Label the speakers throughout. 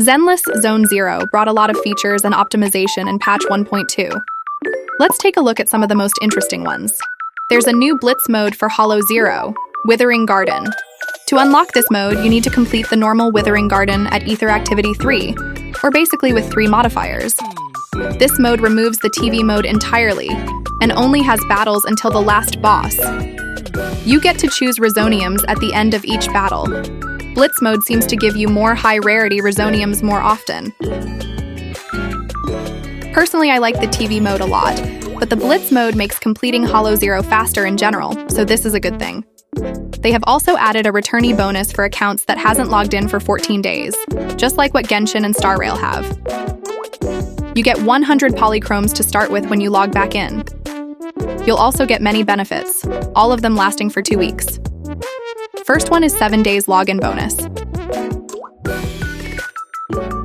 Speaker 1: Zenless Zone 0 brought a lot of features and optimization in patch 1.2. Let's take a look at some of the most interesting ones. There's a new Blitz mode for Hollow Zero, Withering Garden. To unlock this mode, you need to complete the normal Withering Garden at Ether Activity 3, or basically with 3 modifiers. This mode removes the TV mode entirely, and only has battles until the last boss. You get to choose Resoniums at the end of each battle. Blitz mode seems to give you more high-rarity Resoniums more often. Personally, I like the TV mode a lot, but the Blitz mode makes completing Hollow Zero faster in general, so this is a good thing. They have also added a returnee bonus for accounts that hasn't logged in for 14 days, just like what Genshin and Star Rail have. You get 100 polychromes to start with when you log back in. You'll also get many benefits, all of them lasting for 2 weeks. First one is 7 days login bonus.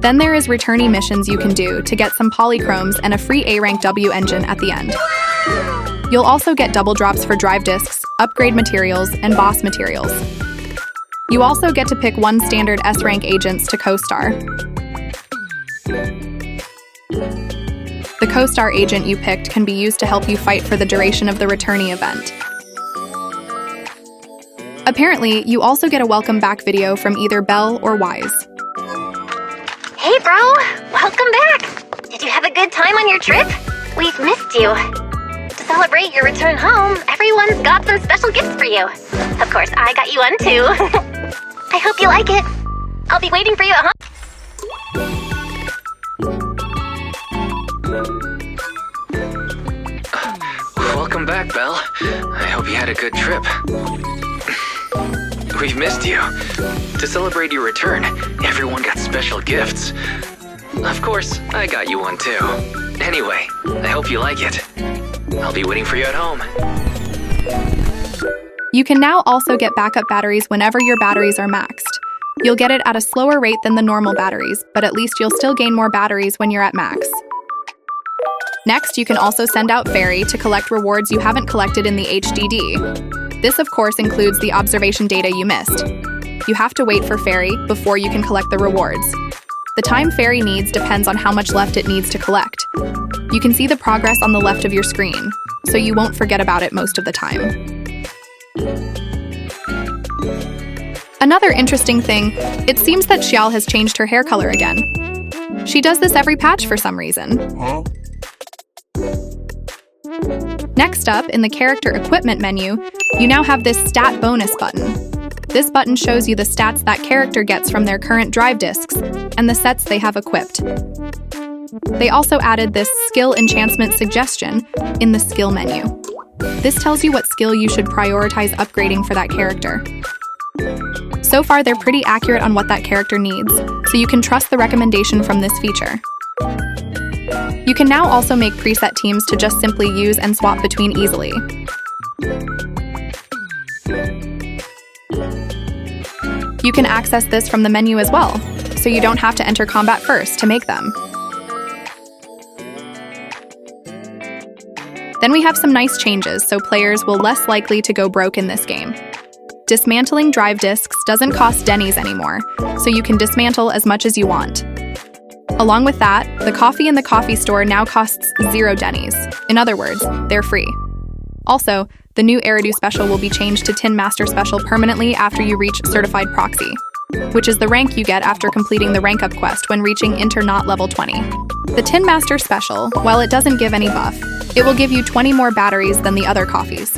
Speaker 1: Then there is returnee missions you can do to get some polychromes and a free A-rank W engine at the end. You'll also get double drops for drive discs, upgrade materials, and boss materials. You also get to pick 1 standard S-rank agents to co-star. The co-star agent you picked can be used to help you fight for the duration of the Returnee Event. Apparently, you also get a welcome back video from either Belle or Wise.
Speaker 2: Hey bro, welcome back! Did you have a good time on your trip? We've missed you. To celebrate your return home, everyone's got some special gifts for you. Of course, I got you one too. I hope you like it. I'll be waiting for you at home.
Speaker 3: Welcome back, Belle. I hope you had a good trip. We've missed you. To celebrate your return, everyone got special gifts. Of course, I got you one too. Anyway, I hope you like it. I'll be waiting for you at home.
Speaker 1: You can now also get backup batteries whenever your batteries are maxed. You'll get it at a slower rate than the normal batteries, but at least you'll still gain more batteries when you're at max. Next, you can also send out Fairy to collect rewards you haven't collected in the HDD. This, of course, includes the observation data you missed. You have to wait for Fairy before you can collect the rewards. The time Fairy needs depends on how much left it needs to collect. You can see the progress on the left of your screen, so you won't forget about it most of the time. Another interesting thing, it seems that Sjal has changed her hair color again. She does this every patch for some reason. Next up, in the character equipment menu, you now have this stat bonus button. This button shows you the stats that character gets from their current drive discs and the sets they have equipped. They also added this skill enhancement suggestion in the skill menu. This tells you what skill you should prioritize upgrading for that character. So far, they're pretty accurate on what that character needs, so you can trust the recommendation from this feature. You can now also make preset teams to just simply use and swap between easily. You can access this from the menu as well, so you don't have to enter combat first to make them. Then we have some nice changes, so players will less likely to go broke in this game. Dismantling drive discs doesn't cost dennies anymore, so you can dismantle as much as you want. Along with that, the coffee in the coffee store now costs 0 dennies. In other words, they're free. Also, the new Eridu special will be changed to Tin Master special permanently after you reach Certified Proxy, which is the rank you get after completing the rank up quest when reaching Internaut level 20. The Tin Master special, while it doesn't give any buff, it will give you 20 more batteries than the other coffees.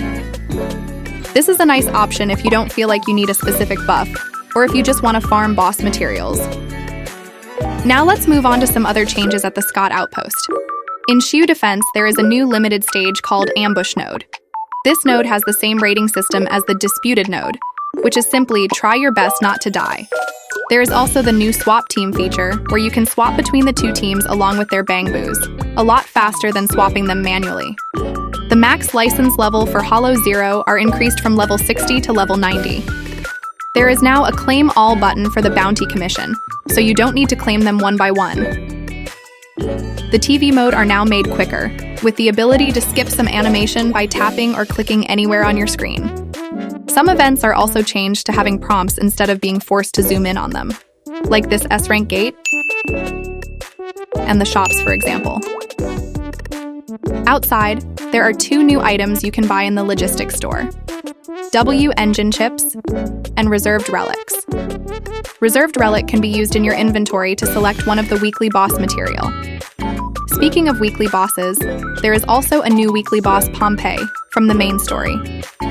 Speaker 1: This is a nice option if you don't feel like you need a specific buff, or if you just want to farm boss materials. Now let's move on to some other changes at the Scott Outpost. In Shiyu Defense, there is a new limited stage called Ambush Node. This node has the same rating system as the Disputed node, which is simply try your best not to die. There is also the new Swap Team feature, where you can swap between the 2 teams along with their bang boos, a lot faster than swapping them manually. The max license level for Hollow Zero are increased from level 60 to level 90. There is now a Claim All button for the Bounty Commission, so you don't need to claim them one by one. The TV mode are now made quicker, with the ability to skip some animation by tapping or clicking anywhere on your screen. Some events are also changed to having prompts instead of being forced to zoom in on them, like this S-rank gate. and the shops, for example. Outside, there are 2 new items you can buy in the logistics store: W engine chips and reserved relics. Reserved relic can be used in your inventory to select one of the weekly boss material. Speaking of weekly bosses, there is also a new weekly boss, Pompeii, from the main story,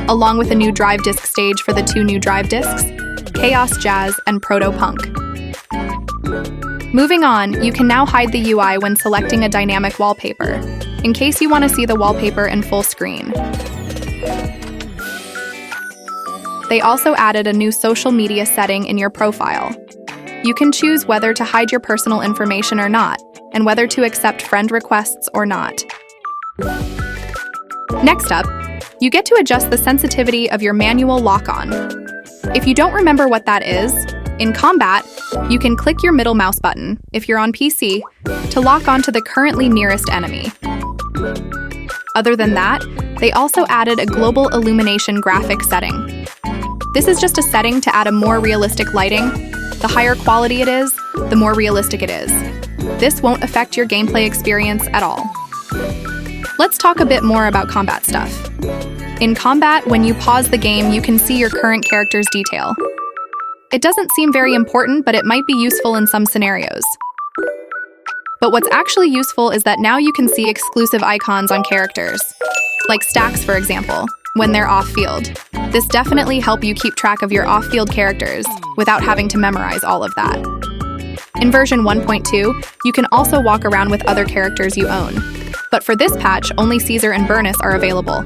Speaker 1: along with a new drive disc stage for the 2 new drive discs, Chaos Jazz and Proto Punk. Moving on, you can now hide the UI when selecting a dynamic wallpaper, in case you want to see the wallpaper in full screen. They also added a new social media setting in your profile. You can choose whether to hide your personal information or not, and whether to accept friend requests or not. Next up, you get to adjust the sensitivity of your manual lock-on. If you don't remember what that is, in combat, you can click your middle mouse button, if you're on PC, to lock onto the currently nearest enemy. Other than that, they also added a global illumination graphic setting. This is just a setting to add a more realistic lighting. The higher quality it is, the more realistic it is. This won't affect your gameplay experience at all. Let's talk a bit more about combat stuff. In combat, when you pause the game, you can see your current character's detail. It doesn't seem very important, but it might be useful in some scenarios. But what's actually useful is that now you can see exclusive icons on characters, like stacks, for example, when they're off-field. This definitely helps you keep track of your off-field characters without having to memorize all of that. In version 1.2, you can also walk around with other characters you own. But for this patch, only Caesar and Burnus are available.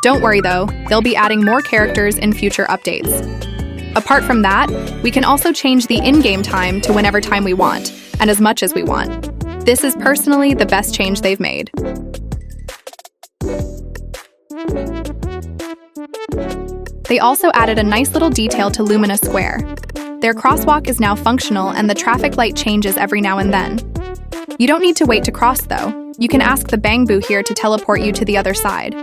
Speaker 1: Don't worry though, they'll be adding more characters in future updates. Apart from that, we can also change the in-game time to whenever time we want, and as much as we want. This is personally the best change they've made. They also added a nice little detail to Lumina Square. Their crosswalk is now functional and the traffic light changes every now and then. You don't need to wait to cross though. You can ask the Bangbu here to teleport you to the other side.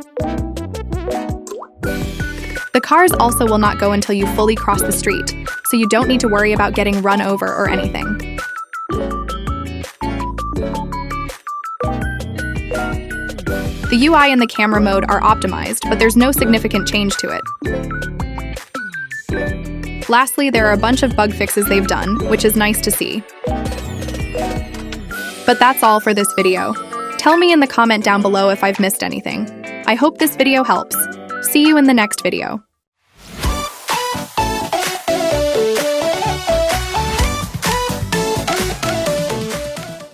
Speaker 1: The cars also will not go until you fully cross the street, so you don't need to worry about getting run over or anything. The UI and the camera mode are optimized, but there's no significant change to it. Lastly, there are a bunch of bug fixes they've done, which is nice to see. But that's all for this video. Tell me in the comment down below if I've missed anything. I hope this video helps. See you in the next video.